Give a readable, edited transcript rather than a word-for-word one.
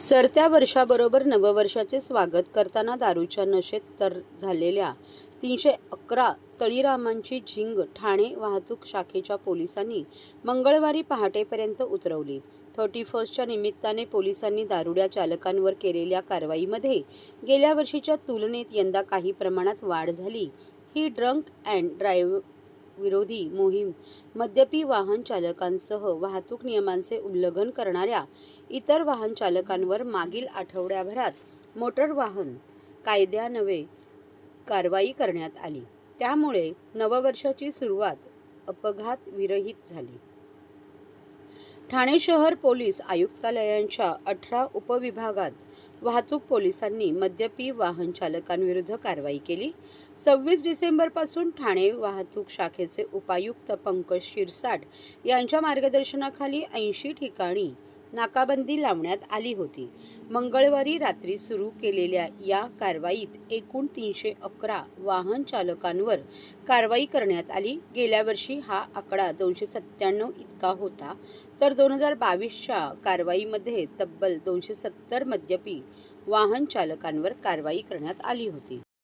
सरत्या वर्षाबरोबर नववर्षाचे स्वागत करताना दारूच्या नशेत तर झालेल्या 311 तळीरामांची झिंग ठाणे वाहतूक शाखेच्या पोलिसांनी मंगळवारी पहाटेपर्यंत उतरवली. 31च्या निमित्ताने पोलिसांनी दारुड्या चालकांवर केलेल्या कारवाईमध्ये गेल्या वर्षीच्या तुलनेत यंदा काही प्रमाणात वाढ झाली. ही ड्रंक अँड ड्राईव्ह विरोधी मोहीम मद्यपी वाहन चालकांसह वाहतूक नियमांचे उल्लंघन करणाऱ्या इतर वाहन चालकांवर मागील आठवड्याभरात मोटर वाहन कायद्यान्वये कारवाई करण्यात आली. त्यामुळे नववर्षाची सुरुवात अपघातविरहित झाली. ठाणे शहर पोलीस आयुक्तालयाच्या 18 उपविभागात वाहतूक पोलिसांनी मद्यपी वाहन चालकांविरुद्ध कारवाई केली. 26 डिसेंबरपासून ठाणे वाहतूक शाखेचे उपायुक्त पंकज शिरसाट यांच्या मार्गदर्शनाखाली 80 ठिकाणी नाकाबंदी लावण्यात आली होती. मंगळवारी रात्री सुरू केलेल्या या कारवाईत एकूण 311 वाहन चालकांवर कारवाई करण्यात आली. गेल्या वर्षी हा आकडा 297 इतका होता, तर 2022च्या कारवाईमध्ये तब्बल 270 मद्यपी वाहन चालकांवर कारवाई करण्यात आली होती.